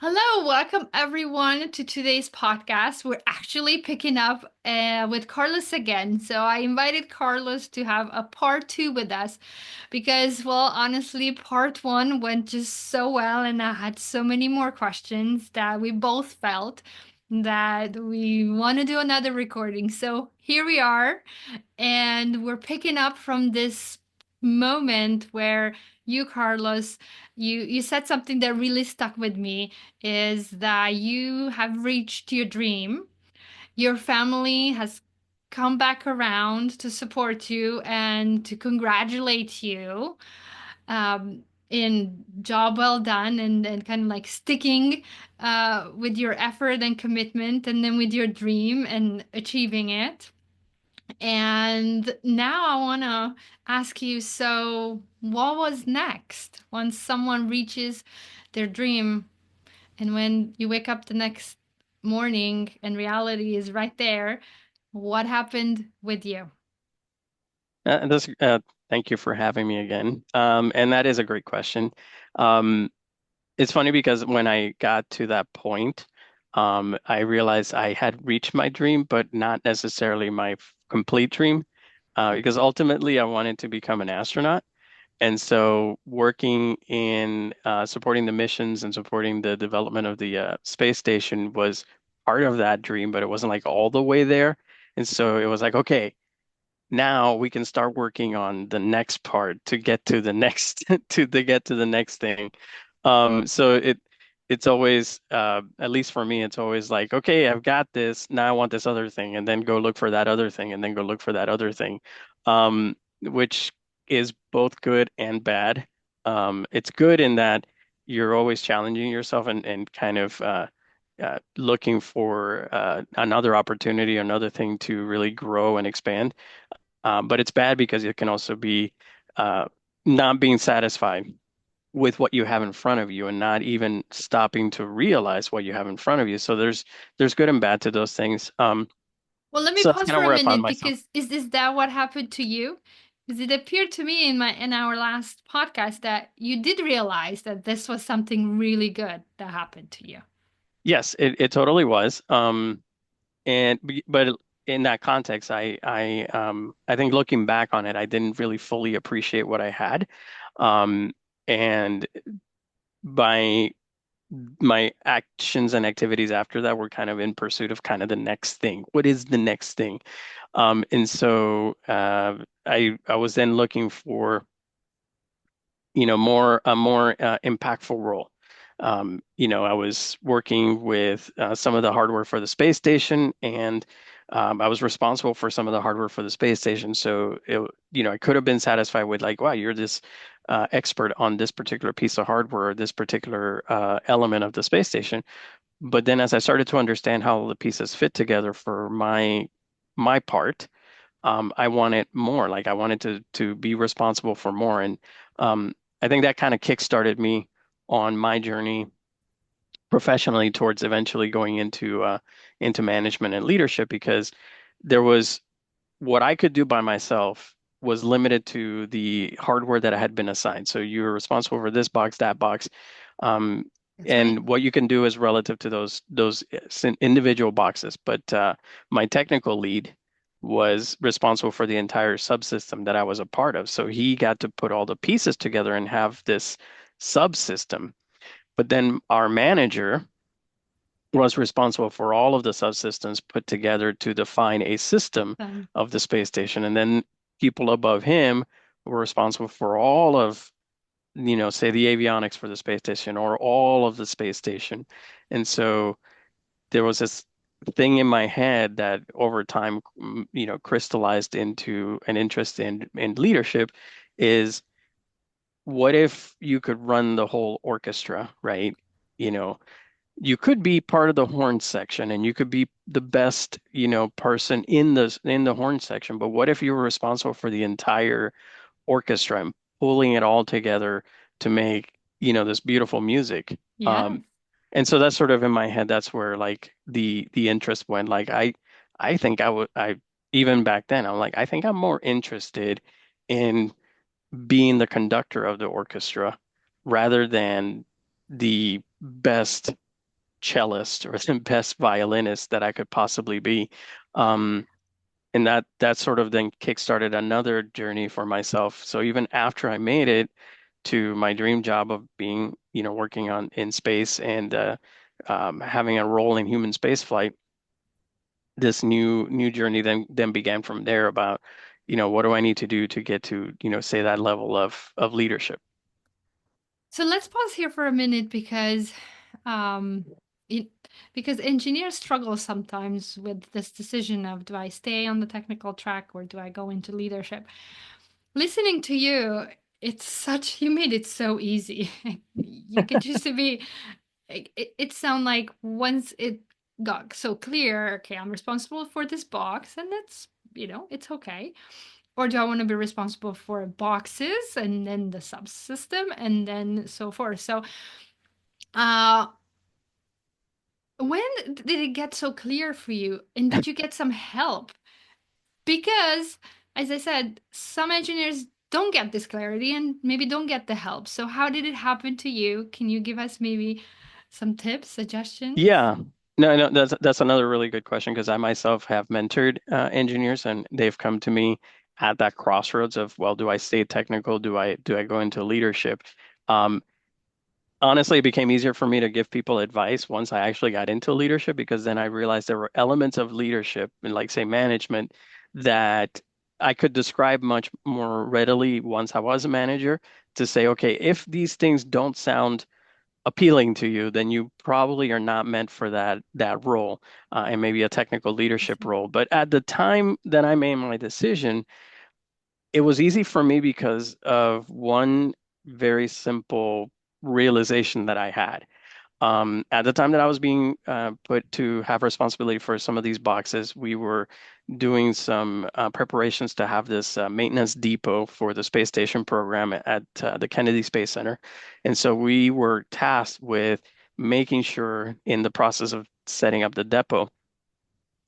Hello, welcome everyone to today's podcast. We're actually picking up with Carlos again. So I invited Carlos to have a part two with us because, well, honestly, part one went just so well, and I had so many more questions that we both felt that we want to do another recording. So here we are, and we're picking up from this moment where you, Carlos, you said something that really stuck with me is that you have reached your dream. Your family has come back around to support you and to congratulate you in job well done and kind of like sticking with your effort and commitment and then with your dream and achieving it. And now I want to ask you, so what was next once someone reaches their dream and when you wake up the next morning and reality is right there, what happened with you? This, thank you for having me again. And that is a great question. Um, it's funny because when I got to that point, I realized I had reached my dream, but not necessarily my complete dream, because ultimately I wanted to become an astronaut. And so working in supporting the missions and supporting the development of the space station was part of that dream, but it wasn't like all the way there. And so it was like, okay, now we can start working on the next part to get to the next to get to the next thing. So it's always at least for me, it's always like, okay, I've got this. Now I want this other thing, and then go look for that other thing, and then go look for that other thing. Which is both good and bad. It's good in that you're always challenging yourself and kind of looking for another opportunity, another thing to really grow and expand. But it's bad because it can also be uh, not being satisfied with what you have in front of you and not even stopping to realize what you have in front of you. So there's good and bad to those things. Well, let me So that's pause kind of for a where I found minute myself. because is that what happened to you? Because it appeared to me in our last podcast that you did realize that this was something really good that happened to you. Yes, it totally was. But in that context, I think looking back on it, I didn't really fully appreciate what I had. Um, and by my actions and activities after that were kind of in pursuit of kind of the next thing. What is the next thing? And so I was then looking for, more a more impactful role. I was working with some of the hardware for the space station, and I was responsible for some of the hardware for the space station. So I could have been satisfied with like, wow, you're this expert on this particular piece of hardware, or this particular element of the space station. But then as I started to understand how the pieces fit together for my part, I wanted more. Like I wanted to be responsible for more. And um, I think that kind of kickstarted me on my journey professionally towards eventually going into management and leadership because there was what I could do by myself was limited to the hardware that I had been assigned. So you were responsible for this box, that box. Um, That's right. and what you can do is relative to those individual boxes. But my technical lead was responsible for the entire subsystem that I was a part of. So he got to put all the pieces together and have this subsystem. But then our manager was responsible for all of the subsystems put together to define a system Um, of the space station. And then people above him were responsible for all of, say the avionics for the space station or all of the space station. And so there was this thing in my head that over time, crystallized into an interest in leadership is what if you could run the whole orchestra, right? You know, you could be part of the horn section and you could be the best, person in the horn section, but what if you were responsible for the entire orchestra and pulling it all together to make, this beautiful music? yeah. And so that's sort of in my head, that's where like the interest went. Like I think I even back then, I'm like, I think I'm more interested in being the conductor of the orchestra rather than the best. cellist or the best violinist that I could possibly be. Um, and that sort of then kickstarted another journey for myself. So even after I made it to my dream job of being, working on in space and having a role in human space flight, this new journey then began from there about, what do I need to do to get to, say that level of leadership. So let's pause here for a minute um, it, because engineers struggle sometimes with this decision of do I stay on the technical track or do I go into leadership? Listening to you, you made it so easy. You could just be, it sound like once it got so clear, okay, I'm responsible for this box and it's okay. Or do I want to be responsible for boxes and then the subsystem and then so forth? So, uh, when did it get so clear for you? And did you get some help? Because, as I said, some engineers don't get this clarity and maybe don't get the help. So, how did it happen to you? Can you give us maybe some tips, suggestions? Yeah. No, no, that's another really good question because I myself have mentored engineers and they've come to me at that crossroads of, well, do I stay technical? Do I go into leadership? Um, Honestly, it became easier for me to give people advice once I actually got into leadership because then I realized there were elements of leadership and like say management that I could describe much more readily once I was a manager to say, okay, if these things don't sound appealing to you, then you probably are not meant for that role and maybe a technical leadership role. But at the time that I made my decision, it was easy for me because of one very simple realization that I had. At the time that I was being put to have responsibility for some of these boxes, we were doing some preparations to have this maintenance depot for the space station program at the Kennedy Space Center. And so we were tasked with making sure in the process of setting up the depot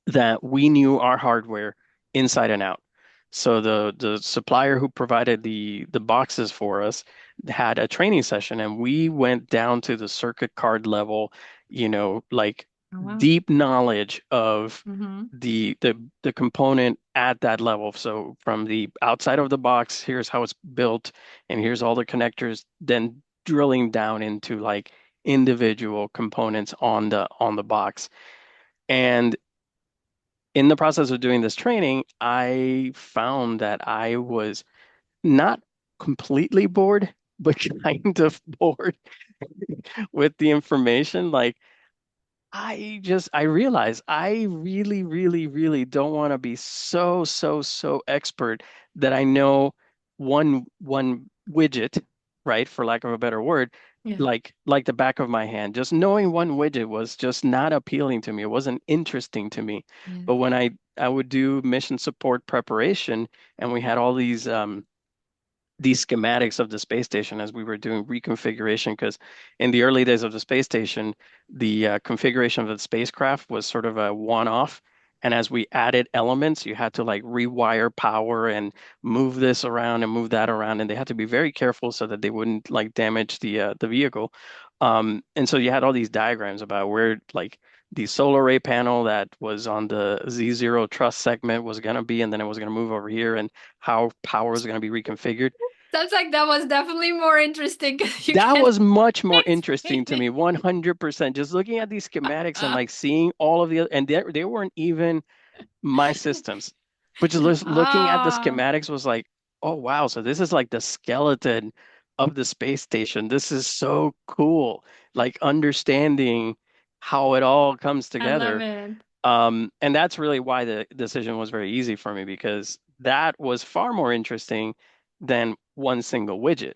that we knew our hardware inside and out. So the supplier who provided the boxes for us had a training session and we went down to the circuit card level, like Oh, wow. deep knowledge of Mm-hmm. the component at that level. So from the outside of the box, here's how it's built and here's all the connectors, then drilling down into like individual components on the box. And in the process of doing this training, I found that I was not completely bored, but kind of bored with the information. Like I realized I really, really, really don't want to be so expert that I know one widget, right, for lack of a better word, Yeah. like the back of my hand. Just knowing one widget was just not appealing to me. It wasn't interesting to me. Yes. But when I would do mission support preparation and we had all these schematics of the space station as we were doing reconfiguration because in the early days of the space station the configuration of the spacecraft was sort of a one-off, and as we added elements you had to like rewire power and move this around and move that around, and they had to be very careful so that they wouldn't like damage the vehicle. And so you had all these diagrams about where like the solar array panel that was on the Z0 truss segment was going to be, and then it was going to move over here, and how power was going to be reconfigured. Sounds like that was definitely more interesting because you That can was much more interesting explain to me, it. 100%. Just looking at these schematics and like seeing all of and they weren't even my systems, but just looking at the Ah, schematics was like, oh wow, so this is like the skeleton of the space station. This is so cool. Like understanding how it all comes I love together. it. And that's really why the decision was very easy for me because that was far more interesting than one single widget.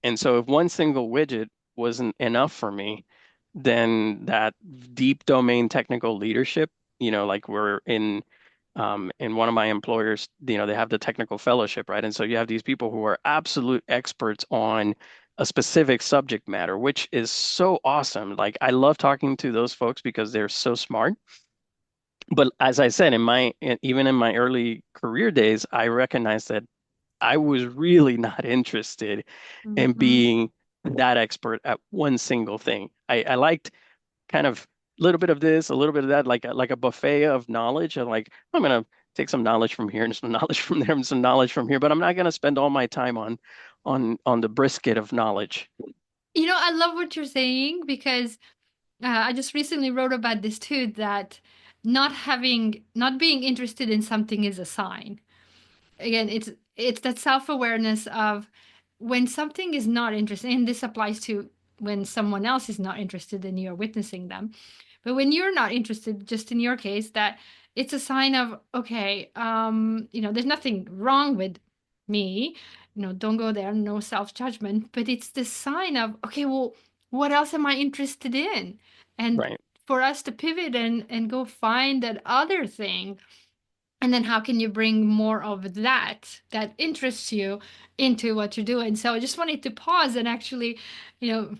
And so if one single widget wasn't enough for me, then that deep domain technical leadership, like we're in one of my employers, they have the technical fellowship, right? And so you have these people who are absolute experts on a specific subject matter, which is so awesome. Like I love talking to those folks because they're so smart. But as I said, even in my early career days, I recognized that I was really not interested and Mm-hmm. being that expert at one single thing. I liked kind of a little bit of this, a little bit of that, like a buffet of knowledge. And like I'm gonna take some knowledge from here and some knowledge from there and some knowledge from here, but I'm not gonna spend all my time on the brisket of knowledge. I love what you're saying because I just recently wrote about this too, that not being interested in something is a sign. Again, it's that self-awareness of when something is not interesting, and this applies to when someone else is not interested and you're witnessing them. But when you're not interested, just in your case, that it's a sign of, okay, there's nothing wrong with me. Don't go there, no self-judgment. But it's the sign of, okay, well, what else am I interested in? And Right. for us to pivot and go find that other thing, and then how can you bring more of that interests you into what you're doing? So I just wanted to pause and actually, you know,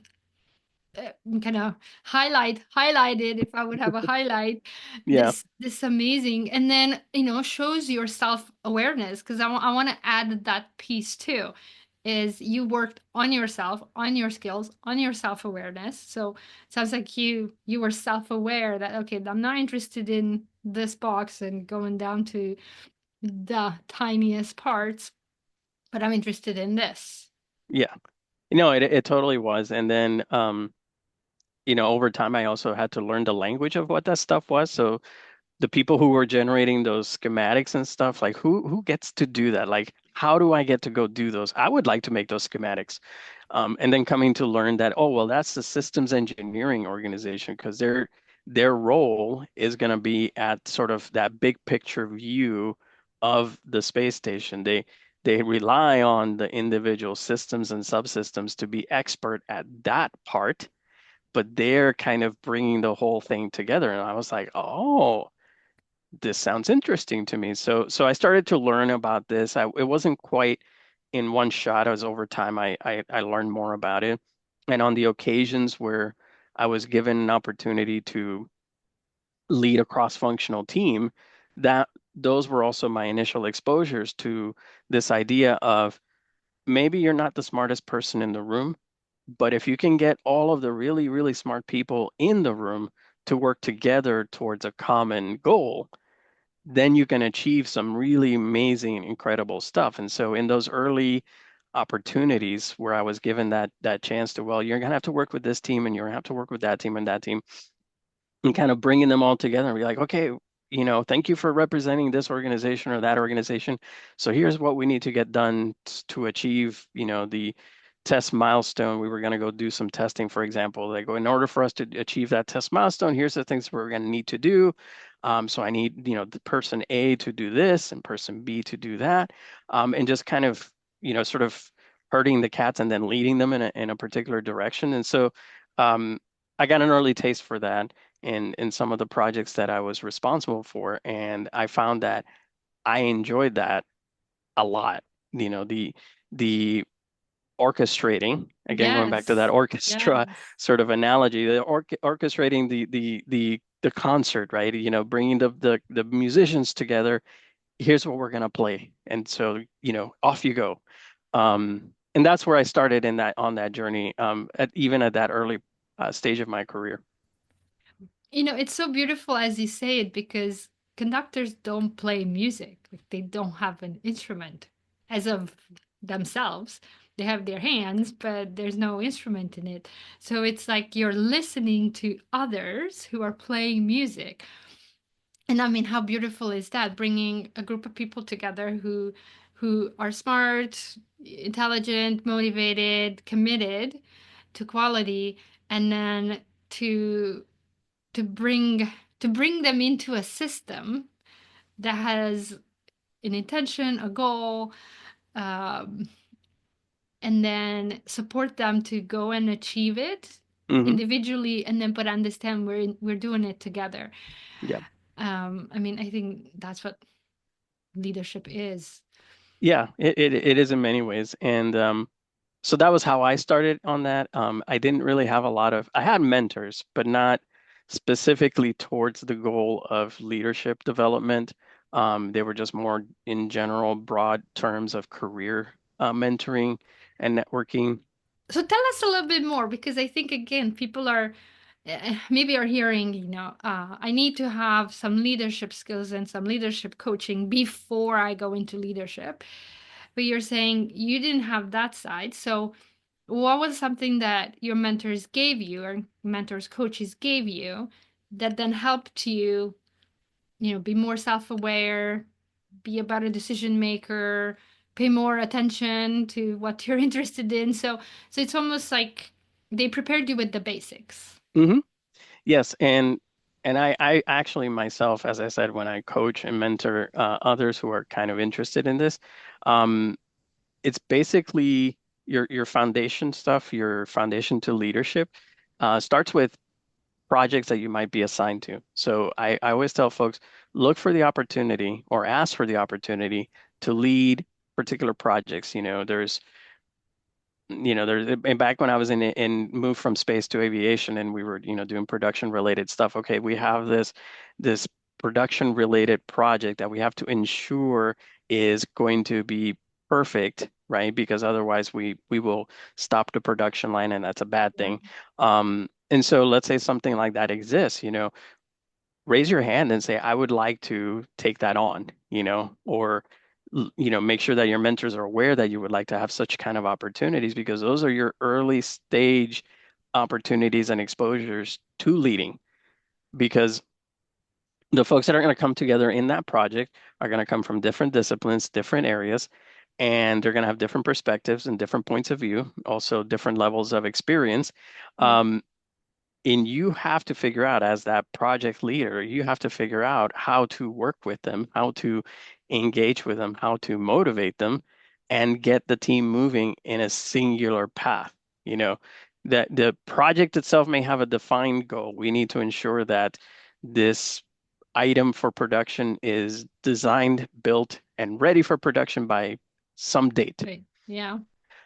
kind of highlighted, if I would have a highlight, Yeah. this amazing, and then shows your self-awareness, because I want to add that piece too, is you worked on yourself, on your skills, on your self-awareness. So it sounds like you were self-aware that, okay, I'm not interested in this box and going down to the tiniest parts, but I'm interested in this. Yeah. It totally was. And then over time I also had to learn the language of what that stuff was. So the people who were generating those schematics and stuff, like who gets to do that? Like, how do I get to go do those? I would like to make those schematics. And then coming to learn that, oh, well, that's the systems engineering organization because their role is going to be at sort of that big picture view of the space station. They rely on the individual systems and subsystems to be expert at that part, but they're kind of bringing the whole thing together. And I was like, oh, this sounds interesting to me. So I started to learn about this. It wasn't quite in one shot. As over time, I learned more about it. And on the occasions where I was given an opportunity to lead a cross-functional team, that those were also my initial exposures to this idea of maybe you're not the smartest person in the room, but if you can get all of the really, really smart people in the room to work together towards a common goal, then you can achieve some really amazing, incredible stuff. And so in those early opportunities where I was given that chance to, well, you're gonna have to work with this team and you're gonna have to work with that team and that team, and kind of bringing them all together and be like, okay, thank you for representing this organization or that organization. So here's what we need to get done to achieve, the test milestone. We were going to go do some testing, for example. They go, in order for us to achieve that test milestone, here's the things we're going to need to do. So I need, the person A to do this and person B to do that, and just kind of, sort of herding the cats and then leading them in a particular direction. And so um, I got an early taste for that in some of the projects that I was responsible for. And I found that I enjoyed that a lot. The orchestrating, again, going back to that Yes. orchestra Yes. sort of analogy, the orchestrating the concert, right? Bringing the musicians together. Here's what we're gonna play, and so off you go. And that's where I started in that on that journey, even at that early stage of my career. It's so beautiful as you say it, because conductors don't play music. Like, they don't have an instrument as of themselves. They have their hands, but there's no instrument in it. So it's like you're listening to others who are playing music. And I mean, how beautiful is that? Bringing a group of people together who are smart, intelligent, motivated, committed to quality, and then to to bring to bring them into a system that has an intention, a goal, um, and then support them to go and achieve it Hmm. individually, and then but understand we're doing it together. Yeah. I mean, I think that's what leadership is. Yeah, it is in many ways. And so that was how I started on that. I didn't really have a lot of, I had mentors, but not specifically towards the goal of leadership development. They were just more in general, broad terms of career mentoring and networking. So tell us a little bit more, because I think again people are maybe you're hearing, I need to have some leadership skills and some leadership coaching before I go into leadership. But you're saying you didn't have that side. So, what was something that your mentors gave you or mentors, coaches gave you that then helped you, be more self-aware, be a better decision maker, pay more attention to what you're interested in. So it's almost like they prepared you with the basics. Hmm. Yes, and I actually myself, as I said, when I coach and mentor others who are kind of interested in this, um, it's basically your foundation stuff, your foundation to leadership, starts with projects that you might be assigned to. So I always tell folks, look for the opportunity or ask for the opportunity to lead particular projects. There's and back when I was in moved from space to aviation and we were, doing production related stuff. Okay, we have this production related project that we have to ensure is going to be perfect, right? Because otherwise we will stop the production line and that's a bad Yeah. thing. And so let's say something like that exists, raise your hand and say, I would like to take that on, or make sure that your mentors are aware that you would like to have such kind of opportunities because those are your early stage opportunities and exposures to leading. Because the folks that are going to come together in that project are going to come from different disciplines, different areas, and they're going to have different perspectives and different points of view, also different levels of experience. Yeah. Um, and you have to figure out, as that project leader, you have to figure out how to work with them, how to engage with them, how to motivate them, and get the team moving in a singular path. You know, that the project itself may have a defined goal. We need to ensure that this item for production is designed, built, and ready for production by some date. Right. Yeah.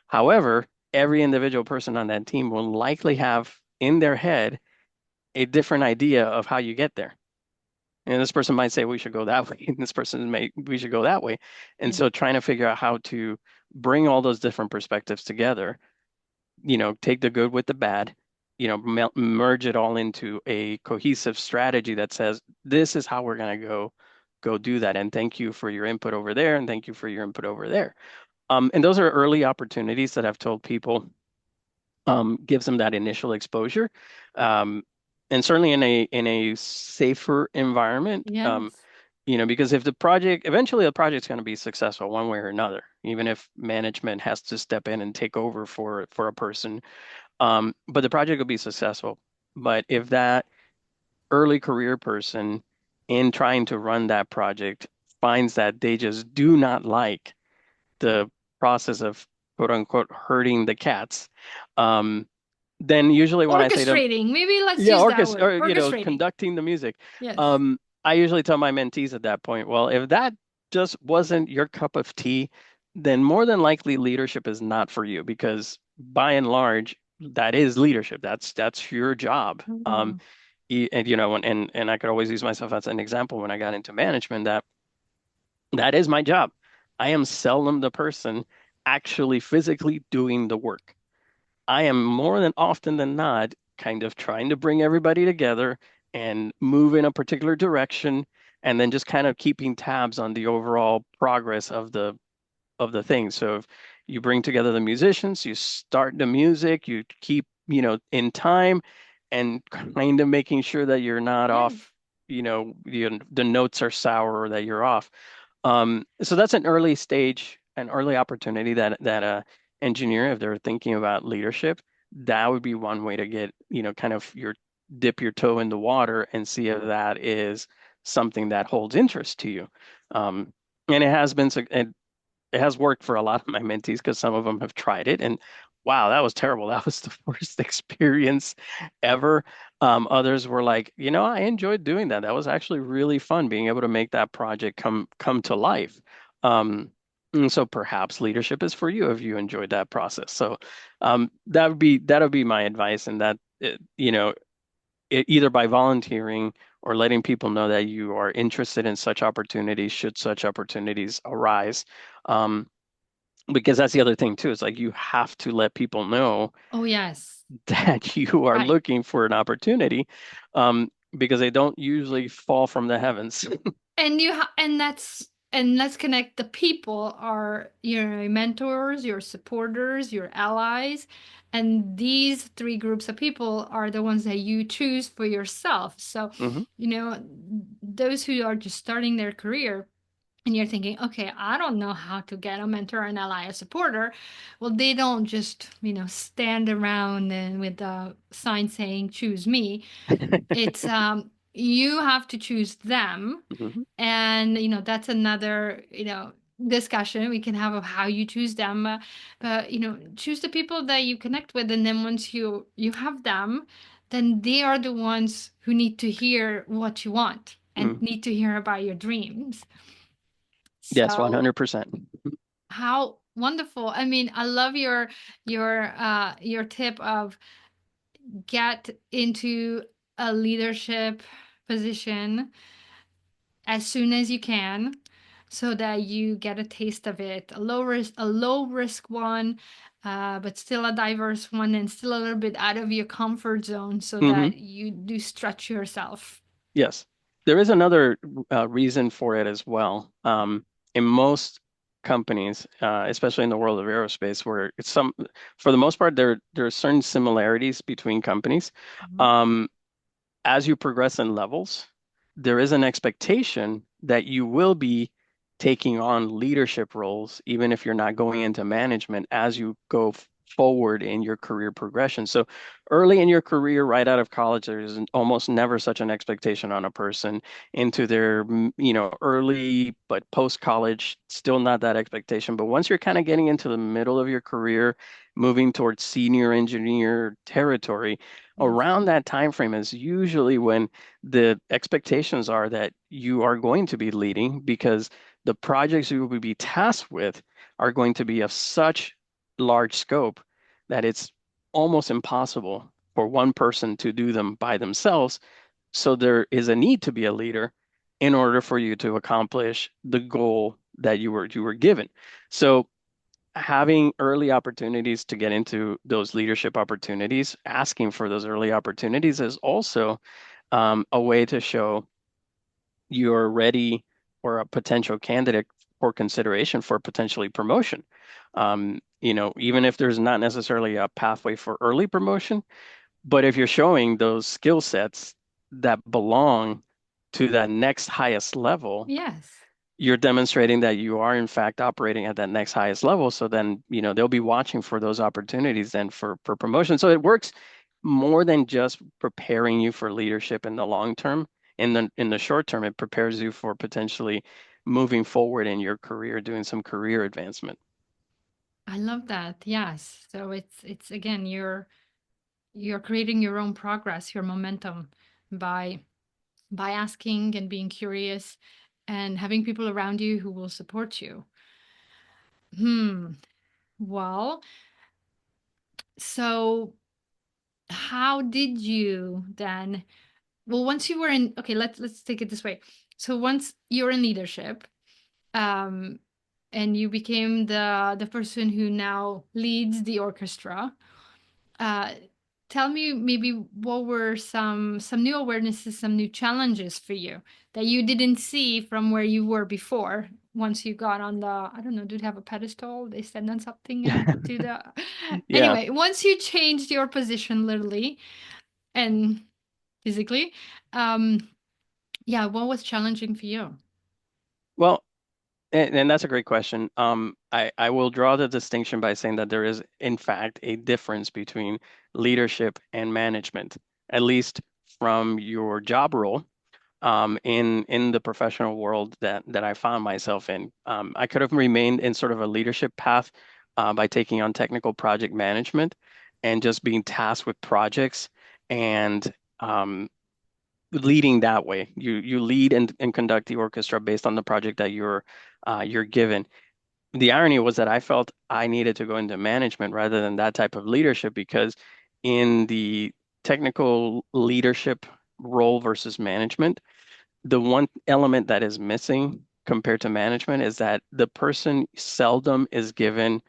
However, every individual person on that team will likely have in their head a different idea of how you get there. And this person might say we should go that way, and this person may we should go that way. And Yeah. so trying to figure out how to bring all those different perspectives together, take the good with the bad, merge it all into a cohesive strategy that says this is how we're going to go do that. And thank you for your input over there, and thank you for your input over there. And those are early opportunities that I've told people gives them that initial exposure. Um, and certainly in a safer environment, Yes. because if eventually the project's going to be successful one way or another, even if management has to step in and take over for a person, but the project will be successful. But if that early career person in trying to run that project finds that they just do not like the process of quote unquote herding the cats, um, then usually when I say to them, Orchestrating. Maybe let's yeah, use that orchestra, word. or Orchestrating. conducting the music, Yes. um, I usually tell my mentees at that point, well, if that just wasn't your cup of tea, then more than likely leadership is not for you because by and large, that is leadership. That's your job. Mhm. And I could always use myself as an example when I got into management that is my job. I am seldom the person actually physically doing the work. I am more than often than not kind of trying to bring everybody together and move in a particular direction, and then just kind of keeping tabs on the overall progress of the thing. So if you bring together the musicians, you start the music, you keep, in time and kind of making sure that you're not Right. off, the notes are sour or that you're off. So that's an early stage, an early opportunity that engineer, if they're thinking about leadership, that would be one way to get, kind of dip your toe in the water and see if that is something that holds interest to you. And it has been, it has worked for a lot of my mentees because some of them have tried it and wow, that was terrible. That was the worst experience ever. Others were like, I enjoyed doing that. That was actually really fun being able to make that project come to life. And so perhaps leadership is for you if you enjoyed that process. So that would be my advice, and that either by volunteering or letting people know that you are interested in such opportunities should such opportunities arise. Um, because that's the other thing too. It's like you have to let people know Oh, yes. that you are Right. looking for an opportunity, because they don't usually fall from the heavens. And let's connect, the people are your mentors, your supporters, your allies, and these three groups of people are the ones that you choose for yourself. So, Hmm. those who are just starting their career, and you're thinking, okay, I don't know how to get a mentor, an ally, a supporter. Well, they don't just, stand around and with a sign saying choose me. It's you have to choose them. Hmm. And that's another discussion we can have of how you choose them. But choose the people that you connect with, and then once you have them, then they are the ones who need to hear what you want and Mm. need to hear about your dreams. Yes, So 100%. how wonderful. I mean, I love your tip of get into a leadership position as soon as you can, so that you get a taste of it. A low risk one, but still a diverse one, and still a little bit out of your comfort zone, so Hmm. that you do stretch yourself. Yes. There is another reason for it as well. In most companies, especially in the world of aerospace, where for the most part, there are certain similarities between companies. Mhm. Um, as you progress in levels, there is an expectation that you will be taking on leadership roles, even if you're not going into management as you go forward in your career progression. So early in your career, right out of college, there's almost never such an expectation on a person into their, early but post-college, still not that expectation. But once you're kind of getting into the middle of your career, moving towards senior engineer territory, Yes. around that time frame is usually when the expectations are that you are going to be leading, because the projects you will be tasked with are going to be of such large scope that it's almost impossible for one person to do them by themselves. So there is a need to be a leader in order for you to accomplish the goal that you were given. So having early opportunities to get into those leadership opportunities, asking for those early opportunities is also a way to show you're ready or a potential candidate for consideration for potentially promotion. Even if there's not necessarily a pathway for early promotion, but if you're showing those skill sets that belong to that next highest level, Yes. you're demonstrating that you are in fact operating at that next highest level. So then, they'll be watching for those opportunities then for promotion. So it works more than just preparing you for leadership in the long term. In the short term, it prepares you for potentially moving forward in your career, doing some career advancement. I love that. Yes. So it's again, you're creating your own progress, your momentum, by asking and being curious and having people around you who will support you. Hmm. Well, so how did you then, well, once you were in, okay, let's take it this way. So once you're in leadership, um and you became the person who now leads the orchestra, uh tell me maybe what were some new awarenesses, some new challenges for you that you didn't see from where you were before, once you got on the, I don't know, do they have a pedestal, they stand on something and do the Yeah. anyway, once you changed your position literally and physically, um yeah, what was challenging for you? Well, and that's a great question. I will draw the distinction by saying that there is, in fact, a difference between leadership and management, at least from your job role. In the professional world that I found myself in, I could have remained in sort of a leadership path by taking on technical project management and just being tasked with projects and leading that way. You lead and conduct the orchestra based on the project that you're given. The irony was that I felt I needed to go into management rather than that type of leadership, because in the technical leadership role versus management, the one element that is missing compared to management is that the person seldom is given,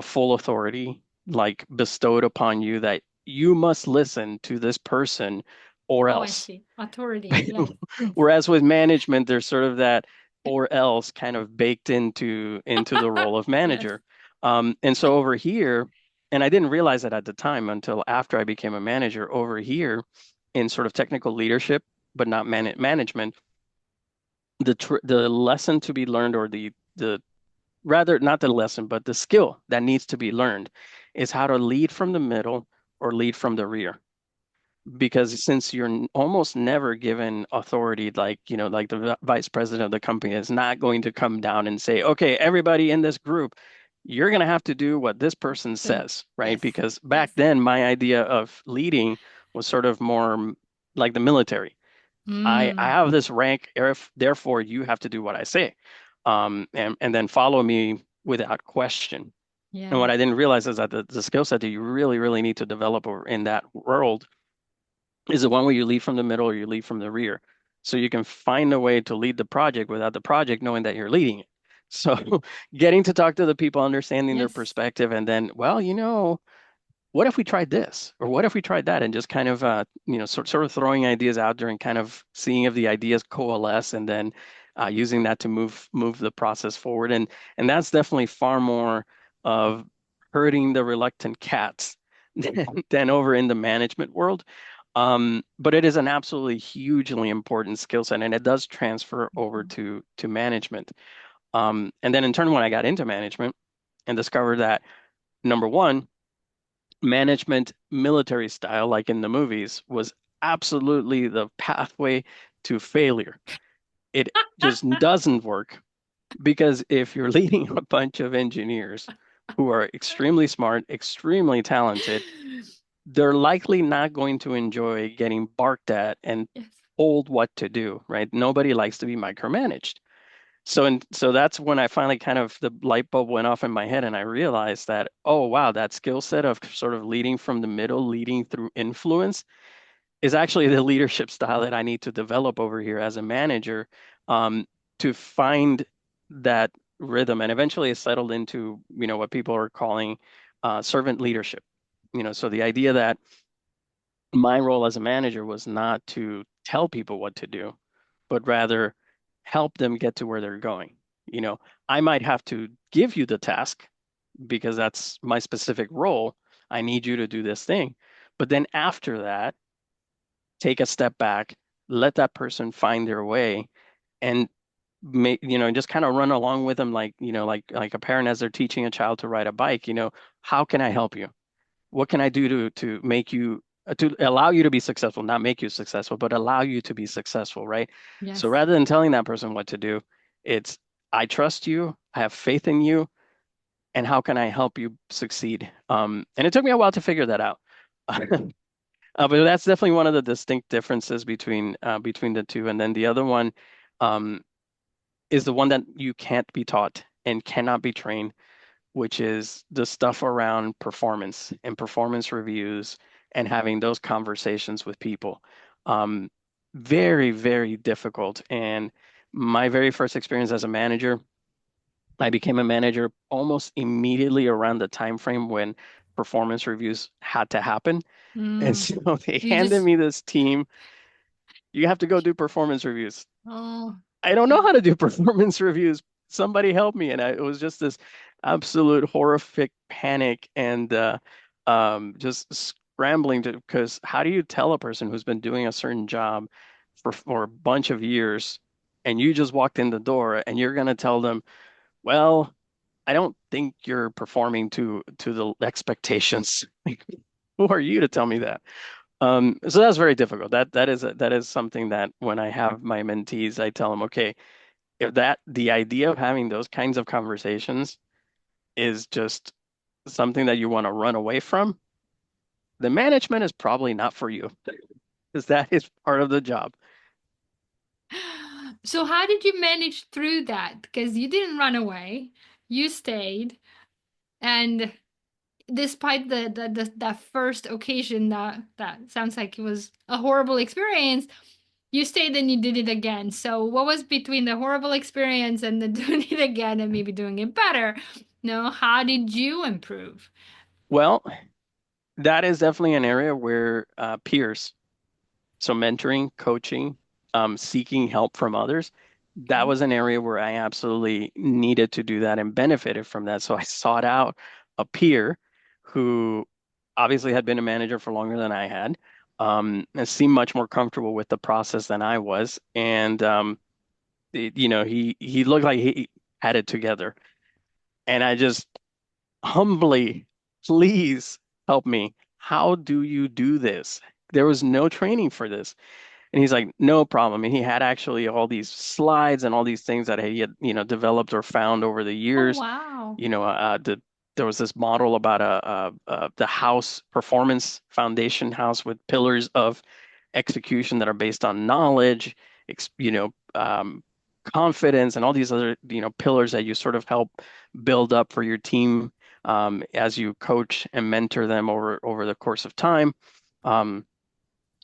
full authority, like bestowed upon you that you must listen to this person or Oh, I else. see. Authority. Yes. Whereas with management, there's sort of that or else kind of baked into the role of Yes. manager. And so over here, and I didn't realize it at the time until after I became a manager over here in sort of technical leadership, but not management, the lesson to be learned or the rather not the lesson, but the skill that needs to be learned is how to lead from the middle or lead from the rear. Because since you're almost never given authority, like, like the vice president of the company is not going to come down and say, okay, everybody in this group, you're going to have to do what this person So, says, right? yes. Because Yes. back then, my idea of leading was sort of more like the military. I Mm. have this rank, therefore you have to do what I say, and then follow me without question. And what Yes. I didn't realize is that the skill set that you really, really need to develop in that world is the one where you lead from the middle or you lead from the rear. So you can find a way to lead the project without the project knowing that you're leading it. So getting to talk to the people, understanding their Yes. perspective, and then, well, what if we tried this or what if we tried that, and just kind of sort of throwing ideas out there and kind of seeing if the ideas coalesce, and then using that to move the process forward. And that's definitely far more of herding the reluctant cats than over in the management world. But it is an absolutely hugely important skill set, and it does transfer over to management. And then in turn, when I got into management and discovered that, number one, management military style, like in the movies, was absolutely the pathway to failure. It just doesn't work because if you're leading a bunch of engineers who are extremely smart, extremely talented, they're likely not going to enjoy getting barked at and Yes. told what to do, right? Nobody likes to be micromanaged. So that's when I finally kind of the light bulb went off in my head and I realized that, oh wow, that skill set of sort of leading from the middle, leading through influence is actually the leadership style that I need to develop over here as a manager, um, to find that rhythm. And eventually it settled into, what people are calling servant leadership. So the idea that my role as a manager was not to tell people what to do, but rather help them get to where they're going. You know, I might have to give you the task because that's my specific role. I need you to do this thing. But then after that, take a step back, let that person find their way, and just kind of run along with them, like, like a parent as they're teaching a child to ride a bike. How can I help you? What can I do to make you to allow you to be successful, not make you successful, but allow you to be successful, right? So Yes. rather than telling that person what to do, it's I trust you, I have faith in you, and how can I help you succeed? And it took me a while to figure that out. But that's definitely one of the distinct differences between the two. And then the other one um, is the one that you can't be taught and cannot be trained, which is the stuff around performance and performance reviews and having those conversations with people. Um, Very, very difficult. And my very first experience as a manager, I became a manager almost immediately around the time frame when performance reviews had to happen. And Mm. so they You handed just, me this team. You have to go do performance reviews. oh, I don't know how to do performance reviews. Somebody help me. And it was just this absolute horrific panic and just scrambling because how do you tell a person who's been doing a certain job for a bunch of years and you just walked in the door and you're going to tell them, well, I don't think you're performing to the expectations. Like, who are you to tell me that? So that's very difficult. That is something that when I have my mentees, I tell them, okay, if that the idea of having those kinds of conversations is just something that you want to run away from, the management is probably not for you because that is part of the job. so how did you manage through that? Because you didn't run away, you stayed, and despite that first occasion that sounds like it was a horrible experience, you stayed and you did it again. So what was between the horrible experience and the doing it again and maybe doing it better? No, how did you improve? Well, that is definitely an area where peers, so mentoring, coaching, seeking help from others, that Okay. was an area where I absolutely needed to do that and benefited from that. So I sought out a peer who obviously had been a manager for longer than I had, and seemed much more comfortable with the process than I was. And he looked like he had it together. And I just humbly, please help me. How do you do this? There was no training for this. And he's like, no problem. And he had actually all these slides and all these things that he had, developed or found over the Oh, years. wow. There was this model about the house performance foundation house with pillars of execution that are based on knowledge, ex, you know, confidence, and all these other, pillars that you sort of help build up for your team as you coach and mentor them over the course of time. Um,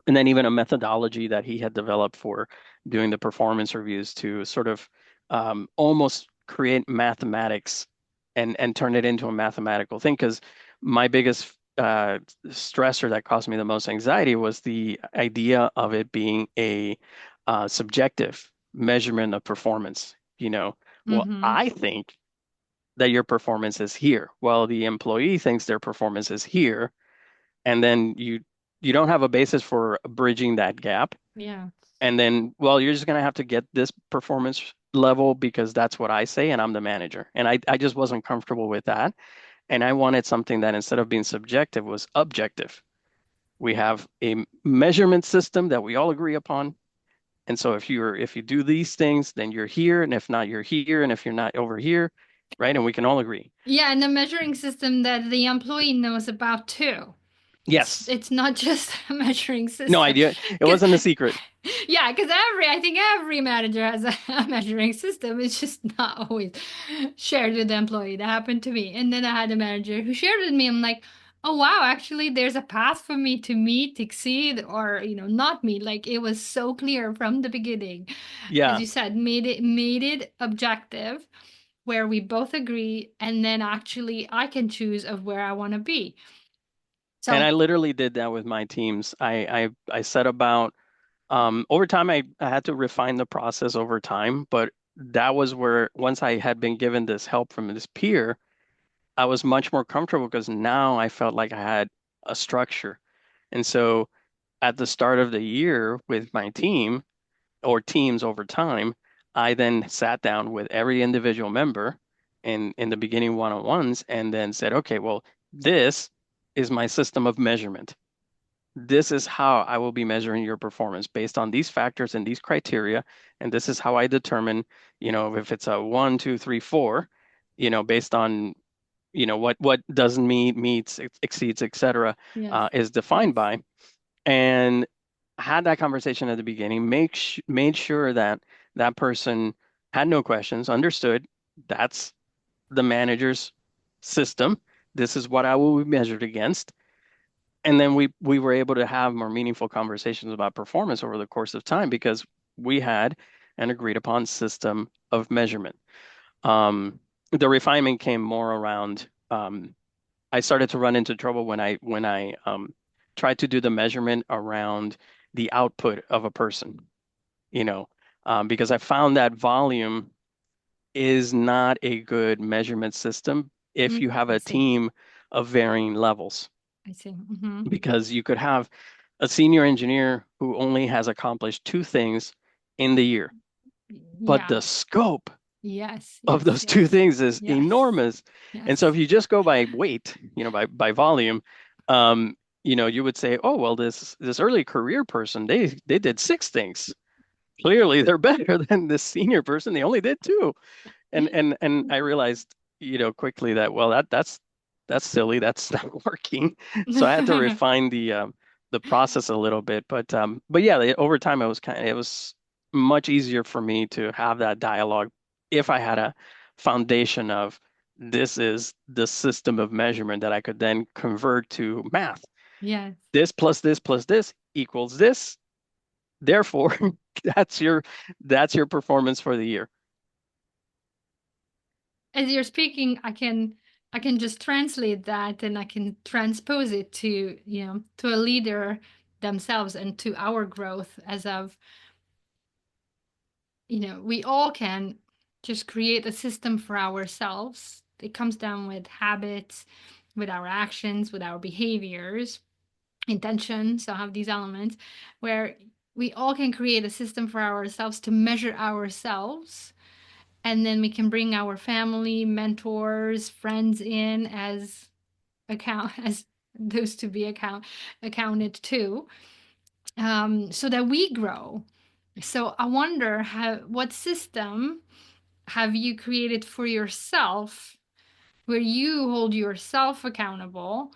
and then even a methodology that he had developed for doing the performance reviews to sort of almost create mathematics and turn it into a mathematical thing. Because my biggest stressor that caused me the most anxiety was the idea of it being a subjective measurement of performance. Well, Mm-hmm. I think that your performance is here. Well, the employee thinks their performance is here, and then you don't have a basis for bridging that gap. Yeah. And then, well, you're just gonna have to get this performance level because that's what I say and I'm the manager. And I just wasn't comfortable with that. And I wanted something that instead of being subjective was objective. We have a measurement system that we all agree upon. And so if you do these things, then you're here, and if not, you're here, and if you're not over here, right? And we can all agree. Yeah, and a measuring system that the employee knows about too. It's Yes. it's not just a measuring No system. idea. It Because wasn't a secret. yeah, because I think every manager has a measuring system. It's just not always shared with the employee. That happened to me. And then I had a manager who shared with me. I'm like, oh wow, actually there's a path for me to meet, exceed, or not meet. Like it was so clear from the beginning. As Yeah. you said, made it objective where we both agree, and then actually I can choose of where I want to be. And So, I literally did that with my teams. I set about over time I had to refine the process over time, but that was where once I had been given this help from this peer, I was much more comfortable because now I felt like I had a structure. And so at the start of the year with my team or teams over time, I then sat down with every individual member in the beginning one-on-ones and then said, okay, well, this is my system of measurement. This is how I will be measuring your performance based on these factors and these criteria. And this is how I determine, if it's a one, two, three, four, based on, what doesn't meet, meets, exceeds, et cetera, yes. is defined Yes. by. And had that conversation at the beginning, made sure that that person had no questions, understood that's the manager's system. This is what I will be measured against. And then we were able to have more meaningful conversations about performance over the course of time because we had an agreed upon system of measurement. The refinement came more around. I started to run into trouble when I tried to do the measurement around the output of a person, you know, because I found that volume is not a good measurement system if you have I a see. team of varying levels, I see. Hmm. because you could have a senior engineer who only has accomplished two things in the year, but Yeah. the scope Yes. of Yes. those two Yes. things is Yes. enormous. And so Yes. if you just go by weight, by volume, um, you would say, oh, well, this early career person, they did six things. Clearly, they're better than this senior person. They only did two. And I realized, quickly that, well, that's silly. That's not working. So I had to refine the process a little bit. But yeah, over time it was much easier for me to have that dialogue if I had a foundation of this is the system of measurement that I could then convert to math. Yes. This plus this plus this equals this. Therefore, that's your that's your performance for the year. As you're speaking, I can just translate that and I can transpose it to, to a leader themselves and to our growth as of, we all can just create a system for ourselves. It comes down with habits, with our actions, with our behaviors, intention. So I have these elements where we all can create a system for ourselves to measure ourselves, and then we can bring our family, mentors, friends in as account as those to be accounted to, so that we grow. So I wonder, what system have you created for yourself where you hold yourself accountable,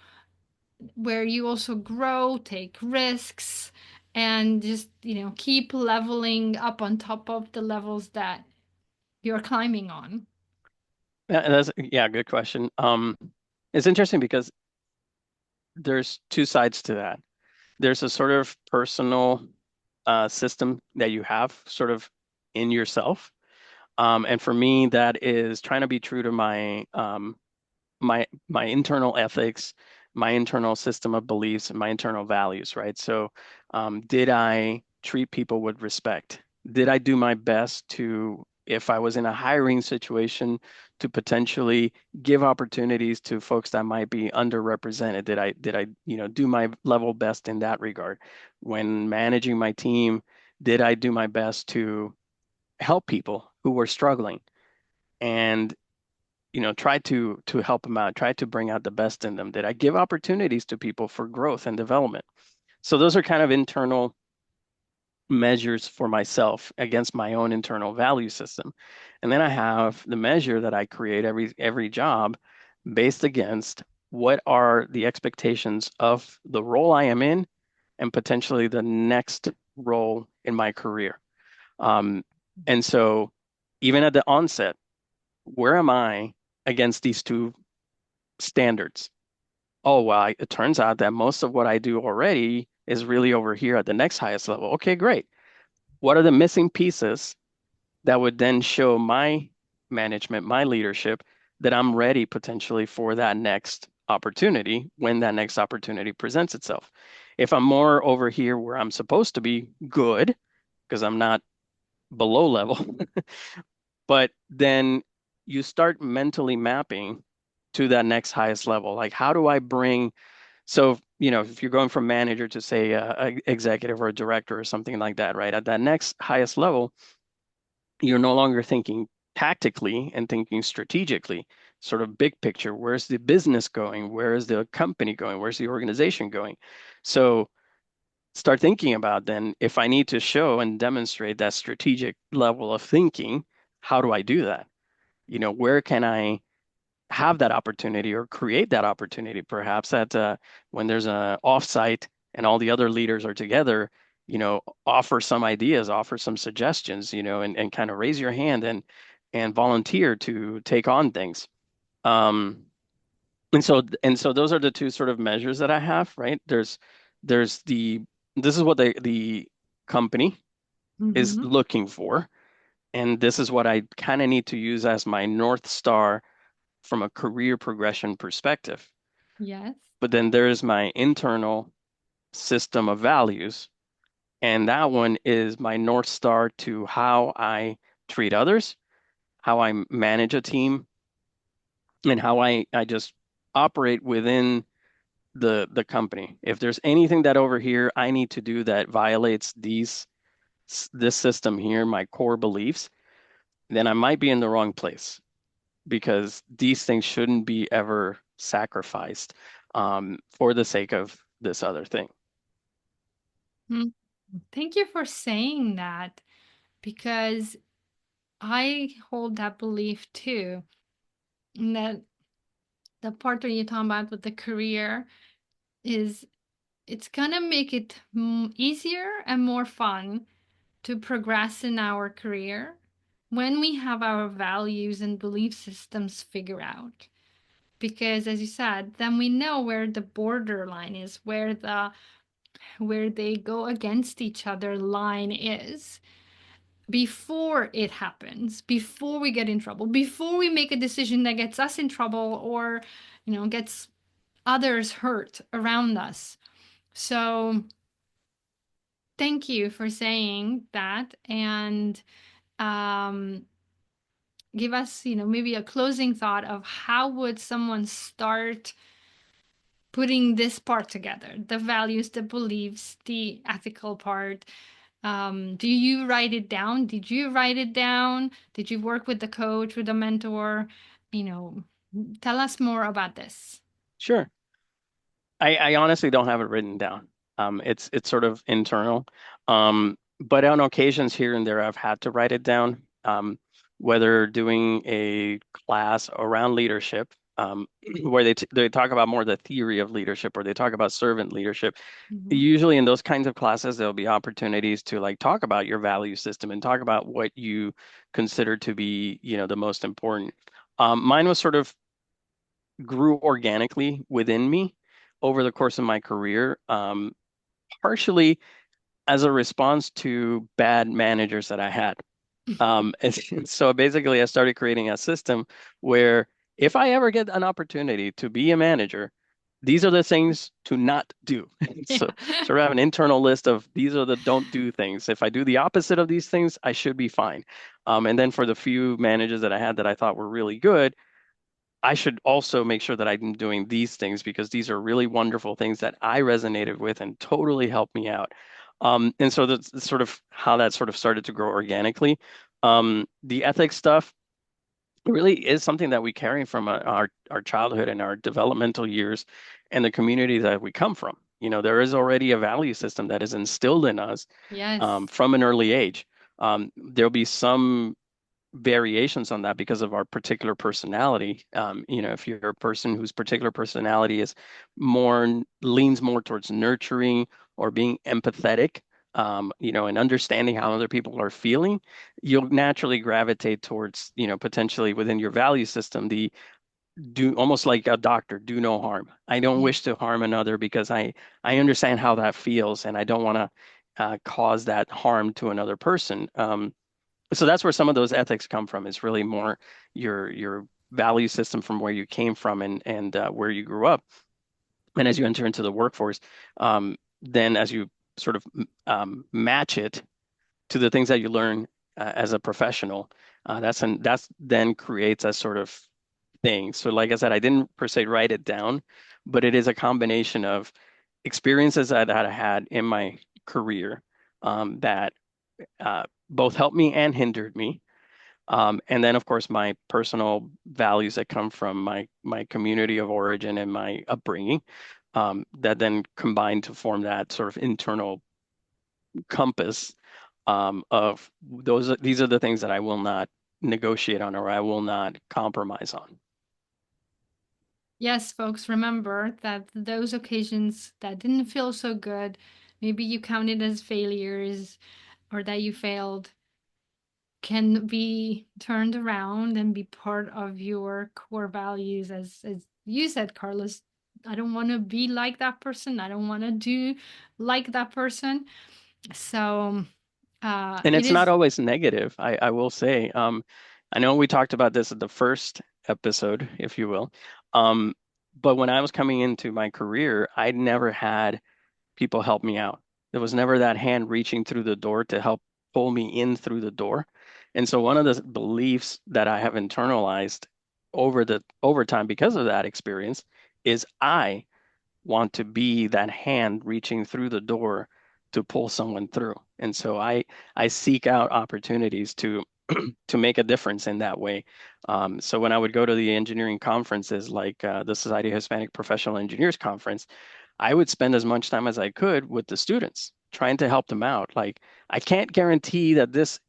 where you also grow, take risks, and just, keep leveling up on top of the levels that you're climbing on? That's yeah, good question. It's interesting because there's two sides to that. There's a sort of personal system that you have sort of in yourself. And for me, that is trying to be true to my internal ethics, my internal system of beliefs, and my internal values, right? So, did I treat people with respect? Did I do my best to, if I was in a hiring situation, to potentially give opportunities to folks that might be underrepresented? Did I, do my level best in that regard? When managing my team, did I do my best to help people who were struggling? And try to help them out, try to bring out the best in them? Did I give opportunities to people for growth and development? So those are kind of internal measures for myself against my own internal value system. And then I have the measure that I create every job based against what are the expectations of the role I am in and potentially the next role in my career. Um, and so even at the onset, where am I against these two standards? Oh, well, it turns out that most of what I do already is really over here at the next highest level. Okay, great. What are the missing pieces that would then show my management, my leadership, that I'm ready potentially for that next opportunity when that next opportunity presents itself? If I'm more over here where I'm supposed to be good, because I'm not below level, but then you start mentally mapping to that next highest level. Like, how do I bring, so, if you're going from manager to say a executive or a director or something like that, right? At that next highest level, you're no longer thinking tactically and thinking strategically, sort of big picture. Where's the business going? Where is the company going? Where's the organization going? So start thinking about then, if I need to show and demonstrate that strategic level of thinking, how do I do that? Where can I have that opportunity or create that opportunity, perhaps at when there's an offsite and all the other leaders are together, offer some ideas, offer some suggestions, and kind of raise your hand and volunteer to take on things. Um, and so those are the two sort of measures that I have, right? There's the this is what the company is Mm-hmm. looking for, and this is what I kind of need to use as my North Star from a career progression perspective. Yes. But then there's my internal system of values, and that one is my North Star to how I treat others, how I manage a team, and how I just operate within the company. If there's anything that over here I need to do that violates this system here, my core beliefs, then I might be in the wrong place, because these things shouldn't be ever sacrificed for the sake of this other thing. Mm. Thank you for saying that, because I hold that belief too. And that the part that you're talking about with the career is, it's gonna make it easier and more fun to progress in our career when we have our values and belief systems figured out. Because as you said, then we know where the borderline is, where the where they go against each other line is before it happens, before we get in trouble, before we make a decision that gets us in trouble or, gets others hurt around us. So thank you for saying that, and um, give us, maybe a closing thought of how would someone start putting this part together, the values, the beliefs, the ethical part. Do you write it down? Did you write it down? Did you work with the coach, with the mentor? You know, tell us more about this. Sure. I honestly don't have it written down. It's sort of internal. But on occasions here and there, I've had to write it down. Whether doing a class around leadership, where they talk about more the theory of leadership, or they talk about servant leadership. Mhm. Usually in those kinds of classes, there'll be opportunities to like talk about your value system and talk about what you consider to be, the most important. Mine was sort of grew organically within me over the course of my career, partially as a response to bad managers that I had. And so basically, I started creating a system where if I ever get an opportunity to be a manager, these are the things to not do. So Yeah. sort of have an internal list of these are the don't do things. If I do the opposite of these things, I should be fine. And then for the few managers that I had that I thought were really good, I should also make sure that I'm doing these things because these are really wonderful things that I resonated with and totally helped me out. And so that's sort of how that sort of started to grow organically. The ethics stuff really is something that we carry from our childhood and our developmental years and the community that we come from. There is already a value system that is instilled in us Yes. from an early age. There'll be some variations on that because of our particular personality. If you're a person whose particular personality is more leans more towards nurturing or being empathetic, and understanding how other people are feeling, you'll naturally gravitate towards, potentially within your value system, the do almost like a doctor, do no harm. I don't Yeah. wish to harm another because I understand how that feels and I don't want to cause that harm to another person. So that's where some of those ethics come from. It's really more your value system from where you came from and where you grew up. And as you enter into the workforce, then as you sort of match it to the things that you learn as a professional, that's then creates a sort of thing. So like I said, I didn't per se write it down, but it is a combination of experiences that I had in my career that both helped me and hindered me. And then, of course, my personal values that come from my community of origin and my upbringing, that then combine to form that sort of internal compass of these are the things that I will not negotiate on or I will not compromise on. Yes, folks, remember that those occasions that didn't feel so good, maybe you counted as failures or that you failed, can be turned around and be part of your core values. As you said, Carlos, I don't want to be like that person. I don't want to do like that person. So And it it's not is. always negative, I will say. I know we talked about this at the first episode, if you will. Um, but when I was coming into my career, I'd never had people help me out. There was never that hand reaching through the door to help pull me in through the door. And so one of the beliefs that I have internalized over time because of that experience is I want to be that hand reaching through the door to pull someone through. And so I seek out opportunities to to make a difference in that way. So when I would go to the engineering conferences like the Society of Hispanic Professional Engineers Conference, I would spend as much time as I could with the students, trying to help them out. Like, I can't guarantee that this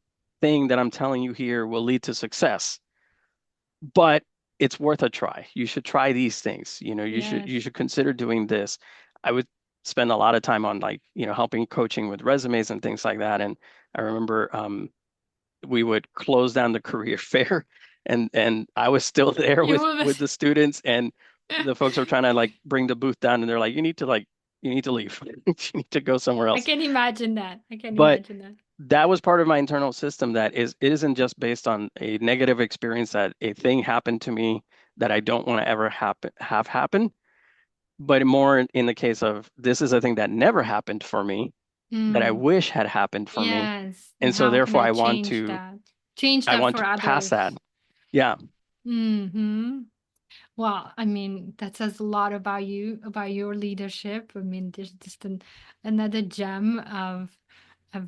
thing that I'm telling you here will lead to success, but it's worth a try. You should try these things. You Yes. should consider doing this. I would spend a lot of time on like, helping coaching with resumes and things like that. And I remember we would close down the career fair and I was still there You with will. with the students and the folks are trying to like bring the booth down and they're like, you need to like You need to leave. You need to go somewhere I else. can imagine that. I can But imagine that. that was part of my internal system that it isn't just based on a negative experience that a thing happened to me that I don't want to ever have happen, but more in the case of this is a thing that never happened for me that I Mm, wish had happened for me. yes. And And so how can therefore I change that? Change I that want for to pass that. others. Yeah. Hmm. Well, I mean, that says a lot about you, about your leadership. I mean, there's just another gem of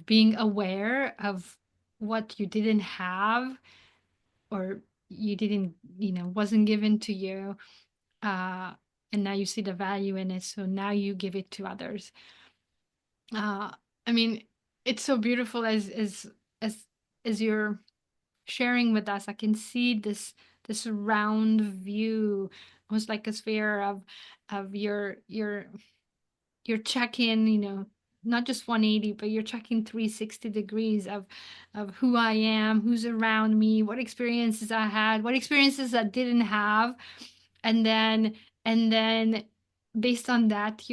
being aware of what you didn't have or you didn't, wasn't given to you. Uh, and now you see the value in it. So now you give it to others. Uh, I mean, it's so beautiful as as you're sharing with us. I can see this round view, almost like a sphere of your check-in, not just 180, but you're checking 360 degrees of who I am, who's around me, what experiences I had, what experiences I didn't have, and then based on that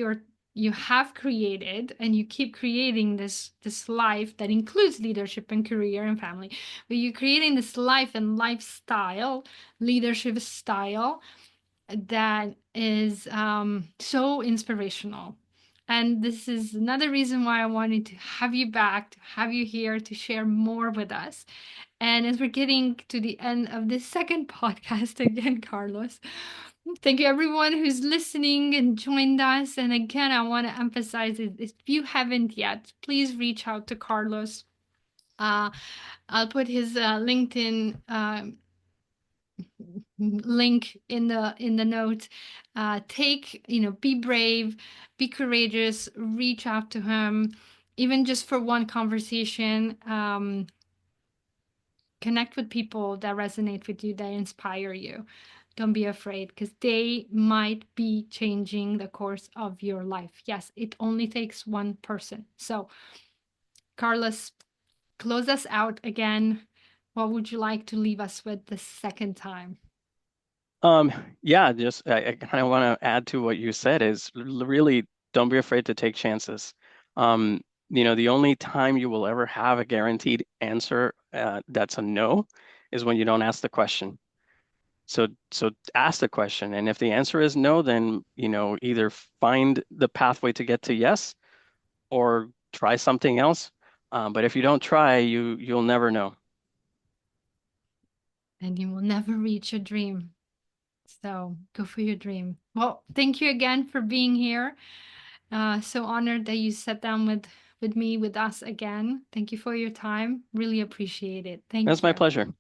you have created and you keep creating this life that includes leadership and career and family, but you're creating this life and lifestyle, leadership style that is so inspirational. And this is another reason why I wanted to have you back, to have you here to share more with us. And as we're getting to the end of this second podcast again, Carlos, thank you everyone who's listening and joined us. And again, I want to emphasize it, if you haven't yet, please reach out to Carlos. Uh, I'll put his LinkedIn link in the notes. Take, be brave, be courageous, reach out to him, even just for one conversation. Connect with people that resonate with you, that inspire you. Don't be afraid, because they might be changing the course of your life. Yes, it only takes one person. So, Carlos, close us out again. What would you like to leave us with the second time? Um, yeah, just I kind of want to add to what you said is really don't be afraid to take chances. Um, the only time you will ever have a guaranteed answer that's a no is when you don't ask the question. So ask the question, and if the answer is no, then either find the pathway to get to yes or try something else. But if you don't try, you'll never know. And you will never reach your dream. So go for your dream. Well, thank you again for being here. So honored that you sat down with me, with us again. Thank you for your time. Really appreciate it. That's Thank my you. pleasure.